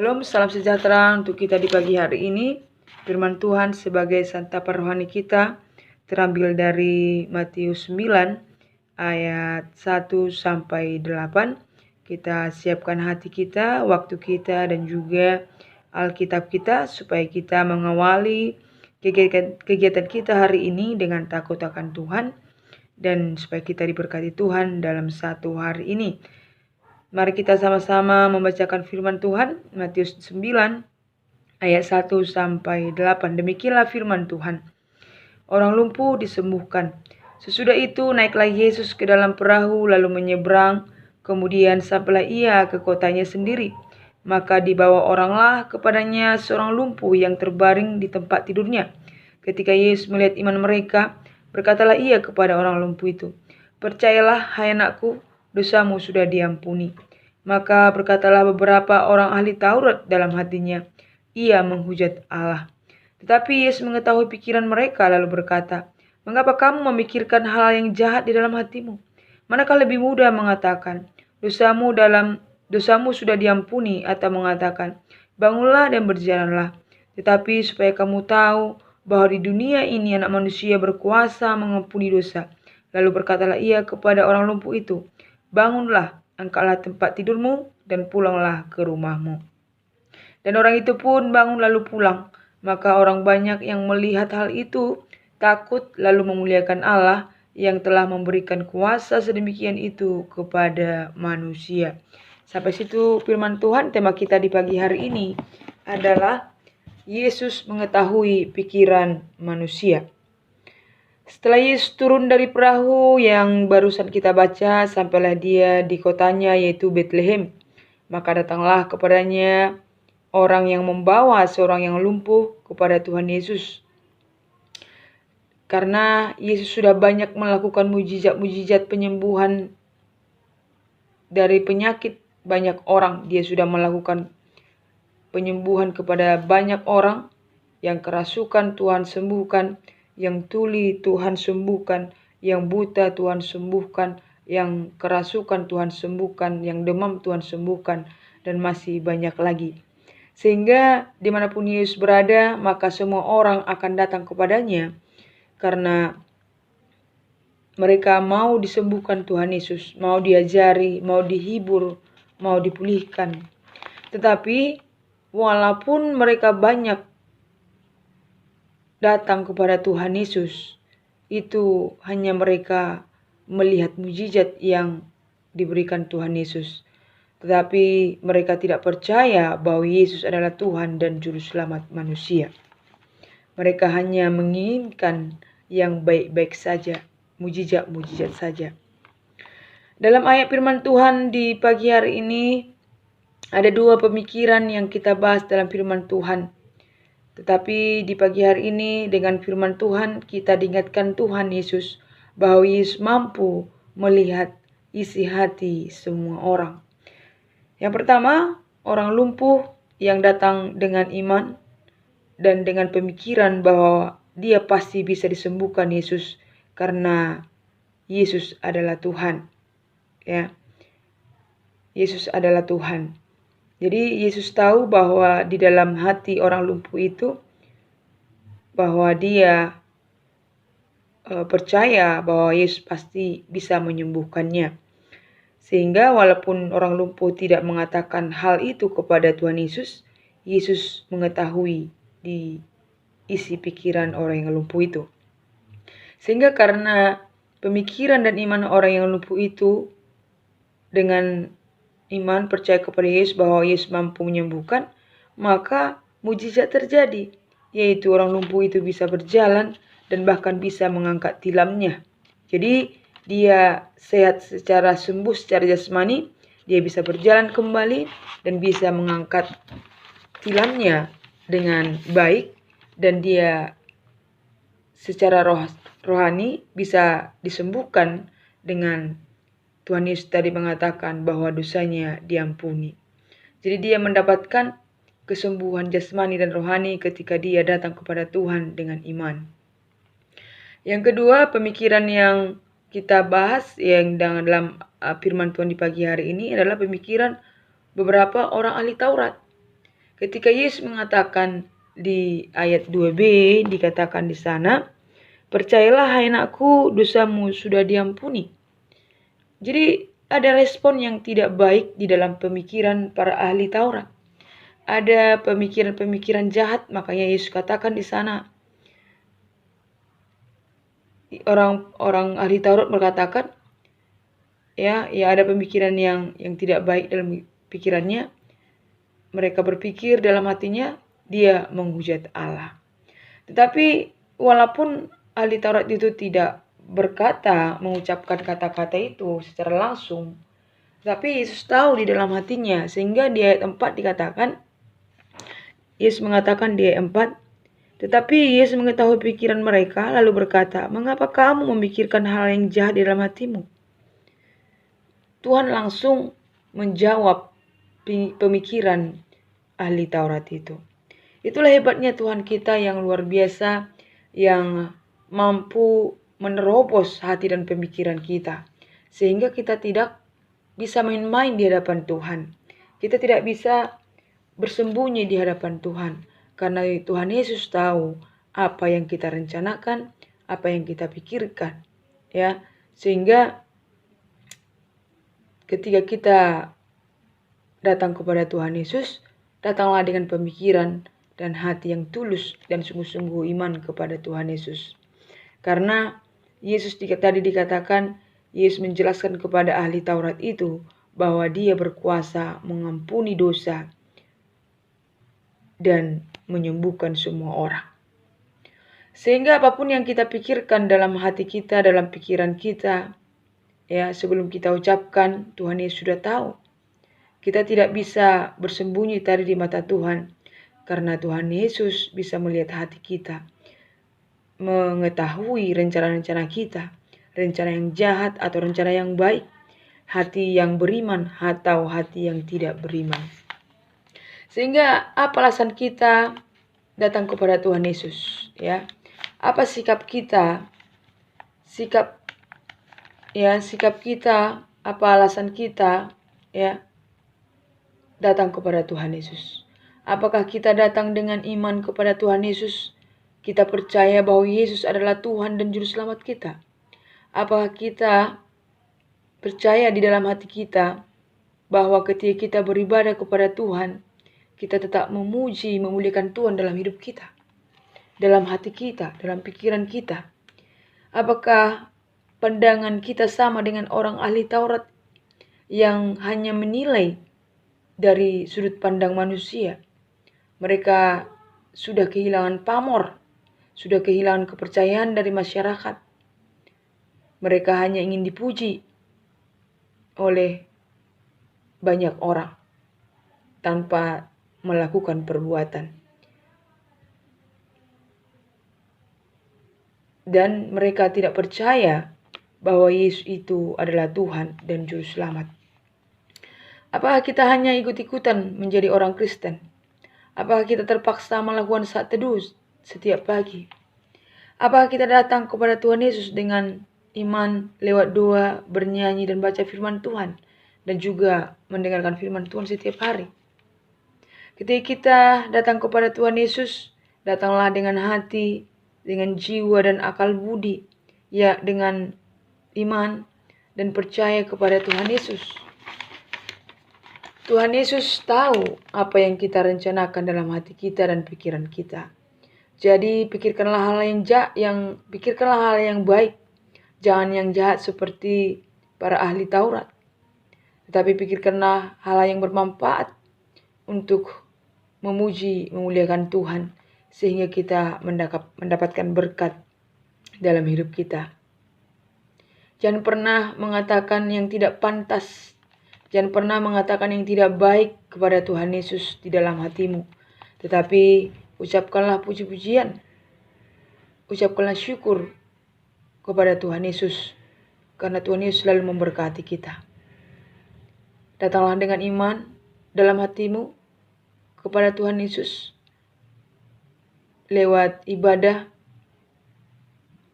Shalom, salam sejahtera untuk kita di pagi hari ini. Firman Tuhan sebagai santapan rohani kita terambil dari Matius 9 ayat 1 sampai 8. Kita siapkan hati kita, waktu kita dan juga Alkitab kita supaya kita mengawali kegiatan kita hari ini dengan takut akan Tuhan dan supaya kita diberkati Tuhan dalam satu hari ini. Mari kita sama-sama membacakan firman Tuhan, Matius 9, ayat 1 sampai 8. Demikianlah firman Tuhan. Orang lumpuh disembuhkan. Sesudah itu naiklah Yesus ke dalam perahu lalu menyeberang. Kemudian sampailah ia ke kotanya sendiri. Maka dibawa oranglah kepadanya seorang lumpuh yang terbaring di tempat tidurnya. Ketika Yesus melihat iman mereka, berkatalah ia kepada orang lumpuh itu, "Percayalah, hai anakku, dosamu sudah diampuni." Maka berkatalah beberapa orang ahli Taurat dalam hatinya, ia menghujat Allah. Tetapi Yesus mengetahui pikiran mereka lalu berkata, "Mengapa kamu memikirkan hal yang jahat di dalam hatimu? Manakah lebih mudah mengatakan, dosamu sudah diampuni, atau mengatakan, bangunlah dan berjalanlah? Tetapi supaya kamu tahu bahwa di dunia ini anak manusia berkuasa mengampuni dosa." Lalu berkatalah ia kepada orang lumpuh itu, "Bangunlah, angkatlah tempat tidurmu dan pulanglah ke rumahmu." Dan orang itu pun bangun lalu pulang. Maka orang banyak yang melihat hal itu takut lalu memuliakan Allah yang telah memberikan kuasa sedemikian itu kepada manusia. Sampai situ firman Tuhan. Tema kita di pagi hari ini adalah Yesus mengetahui pikiran manusia. Setelah Yesus turun dari perahu yang barusan kita baca, sampailah dia di kotanya yaitu Betlehem. Maka datanglah kepadanya orang yang membawa seorang yang lumpuh kepada Tuhan Yesus. Karena Yesus sudah banyak melakukan mujizat-mujizat penyembuhan dari penyakit banyak orang. Dia sudah melakukan penyembuhan kepada banyak orang. Yang kerasukan Tuhan sembuhkan, yang tuli Tuhan sembuhkan, yang buta Tuhan sembuhkan, yang kerasukan Tuhan sembuhkan, yang demam Tuhan sembuhkan, dan masih banyak lagi. Sehingga dimanapun Yesus berada, maka semua orang akan datang kepadanya karena mereka mau disembuhkan Tuhan Yesus, mau diajari, mau dihibur, mau dipulihkan. Tetapi walaupun mereka banyak datang kepada Tuhan Yesus, itu hanya mereka melihat mujizat yang diberikan Tuhan Yesus. Tetapi mereka tidak percaya bahwa Yesus adalah Tuhan dan Juru Selamat manusia. Mereka hanya menginginkan yang baik-baik saja, mujizat-mujizat saja. Dalam ayat firman Tuhan di pagi hari ini, ada dua pemikiran yang kita bahas dalam firman Tuhan. Tetapi di pagi hari ini dengan firman Tuhan kita diingatkan Tuhan Yesus bahwa Yesus mampu melihat isi hati semua orang. Yang pertama, orang lumpuh yang datang dengan iman dan dengan pemikiran bahwa dia pasti bisa disembuhkan Yesus karena Yesus adalah Tuhan. Ya. Yesus adalah Tuhan. Jadi Yesus tahu bahwa di dalam hati orang lumpuh itu bahwa dia percaya bahwa Yesus pasti bisa menyembuhkannya. Sehingga walaupun orang lumpuh tidak mengatakan hal itu kepada Tuhan Yesus, Yesus mengetahui di isi pikiran orang yang lumpuh itu. Sehingga karena pemikiran dan iman orang yang lumpuh itu, dengan iman percaya kepada Yesus bahwa Yesus mampu menyembuhkan, maka mujizat terjadi, yaitu orang lumpuh itu bisa berjalan dan bahkan bisa mengangkat tilamnya. Jadi dia sehat secara sembuh secara jasmani, dia bisa berjalan kembali dan bisa mengangkat tilamnya dengan baik, dan dia secara rohani bisa disembuhkan dengan Tuhan Yesus tadi mengatakan bahwa dosanya diampuni. Jadi dia mendapatkan kesembuhan jasmani dan rohani ketika dia datang kepada Tuhan dengan iman. Yang kedua, pemikiran yang kita bahas yang dalam firman Tuhan di pagi hari ini adalah pemikiran beberapa orang ahli Taurat. Ketika Yesus mengatakan di ayat 2b, dikatakan di sana, percayalah hai anakku, dosamu sudah diampuni. Jadi ada respon yang tidak baik di dalam pemikiran para ahli Taurat. Ada pemikiran-pemikiran jahat, makanya Yesus katakan di sana, orang-orang ahli Taurat berkatakan, ya ada pemikiran yang tidak baik dalam pikirannya. Mereka berpikir dalam hatinya dia menghujat Allah. Tetapi walaupun ahli Taurat itu tidak berkata, mengucapkan kata-kata itu secara langsung, tapi Yesus tahu di dalam hatinya, sehingga di ayat 4 dikatakan, Yesus mengatakan di ayat 4, tetapi Yesus mengetahui pikiran mereka, lalu berkata, mengapa kamu memikirkan hal yang jahat di dalam hatimu? Tuhan langsung menjawab pemikiran ahli Taurat itu. Itulah hebatnya Tuhan kita yang luar biasa, yang mampu menerobos hati dan pemikiran kita, sehingga kita tidak bisa main-main di hadapan Tuhan. Kita tidak bisa bersembunyi di hadapan Tuhan, karena Tuhan Yesus tahu apa yang kita rencanakan, apa yang kita pikirkan, ya. Sehingga ketika kita datang kepada Tuhan Yesus, datanglah dengan pemikiran dan hati yang tulus dan sungguh-sungguh iman kepada Tuhan Yesus. Karena Yesus tadi dikatakan, Yesus menjelaskan kepada ahli Taurat itu bahwa dia berkuasa mengampuni dosa dan menyembuhkan semua orang. Sehingga apapun yang kita pikirkan dalam hati kita, dalam pikiran kita, ya sebelum kita ucapkan, Tuhan Yesus sudah tahu. Kita tidak bisa bersembunyi tadi di mata Tuhan, karena Tuhan Yesus bisa melihat hati kita, mengetahui rencana-rencana kita, rencana yang jahat atau rencana yang baik, hati yang beriman atau hati yang tidak beriman. Sehingga apa alasan kita datang kepada Tuhan Yesus, ya? Apa sikap kita? Sikap kita, apa alasan kita, ya, datang kepada Tuhan Yesus? Apakah kita datang dengan iman kepada Tuhan Yesus? Kita percaya bahwa Yesus adalah Tuhan dan Juru Selamat kita. Apakah kita percaya di dalam hati kita bahwa ketika kita beribadah kepada Tuhan, kita tetap memuji, memuliakan Tuhan dalam hidup kita, dalam hati kita, dalam pikiran kita? Apakah pandangan kita sama dengan orang ahli Taurat yang hanya menilai dari sudut pandang manusia? Mereka sudah kehilangan pamor, sudah kehilangan kepercayaan dari masyarakat. Mereka hanya ingin dipuji oleh banyak orang tanpa melakukan perbuatan. Dan mereka tidak percaya bahwa Yesus itu adalah Tuhan dan Juru Selamat. Apakah kita hanya ikut-ikutan menjadi orang Kristen? Apakah kita terpaksa melakukan saat teduh setiap pagi? Apakah kita datang kepada Tuhan Yesus dengan iman lewat doa, bernyanyi dan baca firman Tuhan, dan juga mendengarkan firman Tuhan setiap hari? Ketika kita datang kepada Tuhan Yesus, datanglah dengan hati, dengan jiwa dan akal budi, ya, dengan iman dan percaya kepada Tuhan Yesus. Tuhan Yesus tahu apa yang kita rencanakan dalam hati kita dan pikiran kita. Jadi pikirkanlah hal yang baik, jangan yang jahat seperti para ahli Taurat. Tetapi pikirkanlah hal yang bermanfaat untuk memuji, memuliakan Tuhan, sehingga kita mendapatkan berkat dalam hidup kita. Jangan pernah mengatakan yang tidak pantas, jangan pernah mengatakan yang tidak baik kepada Tuhan Yesus di dalam hatimu. Tetapi ucapkanlah puji-pujian, ucapkanlah syukur kepada Tuhan Yesus, karena Tuhan Yesus selalu memberkati kita. Datanglah dengan iman dalam hatimu kepada Tuhan Yesus lewat ibadah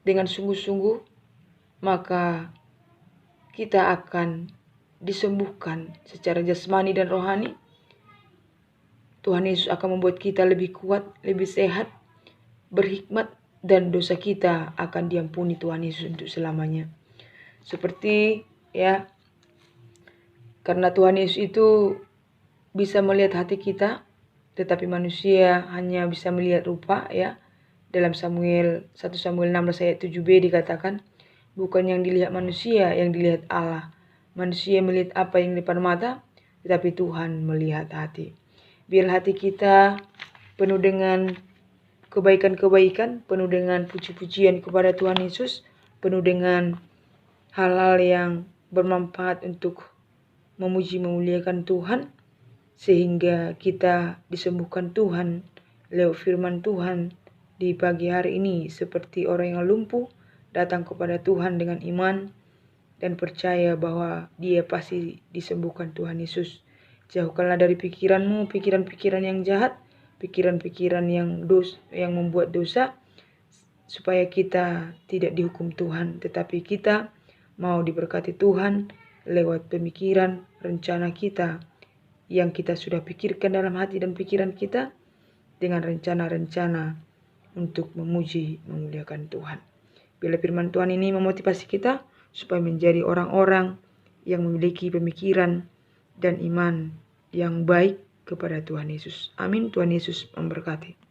dengan sungguh-sungguh, maka kita akan disembuhkan secara jasmani dan rohani, Tuhan Yesus akan membuat kita lebih kuat, lebih sehat, berhikmat, dan dosa kita akan diampuni Tuhan Yesus untuk selamanya. Seperti ya, karena Tuhan Yesus itu bisa melihat hati kita, tetapi manusia hanya bisa melihat rupa ya. Dalam 1 Samuel 16 ayat 7b dikatakan, bukan yang dilihat manusia, yang dilihat Allah. Manusia melihat apa yang di depan mata, tetapi Tuhan melihat hati. Biar hati kita penuh dengan kebaikan-kebaikan, penuh dengan puji-pujian kepada Tuhan Yesus, penuh dengan hal-hal yang bermanfaat untuk memuji memuliakan Tuhan, sehingga kita disembuhkan Tuhan lewat firman Tuhan di pagi hari ini, seperti orang yang lumpuh datang kepada Tuhan dengan iman dan percaya bahwa dia pasti disembuhkan Tuhan Yesus. Jauhkanlah dari pikiranmu pikiran-pikiran yang jahat, pikiran-pikiran yang membuat dosa, supaya kita tidak dihukum Tuhan, tetapi kita mau diberkati Tuhan lewat pemikiran, rencana kita yang kita sudah pikirkan dalam hati dan pikiran kita, dengan rencana-rencana untuk memuji memuliakan Tuhan. Bila firman Tuhan ini memotivasi kita supaya menjadi orang-orang yang memiliki pemikiran dan iman yang baik kepada Tuhan Yesus. Amin. Tuhan Yesus memberkati.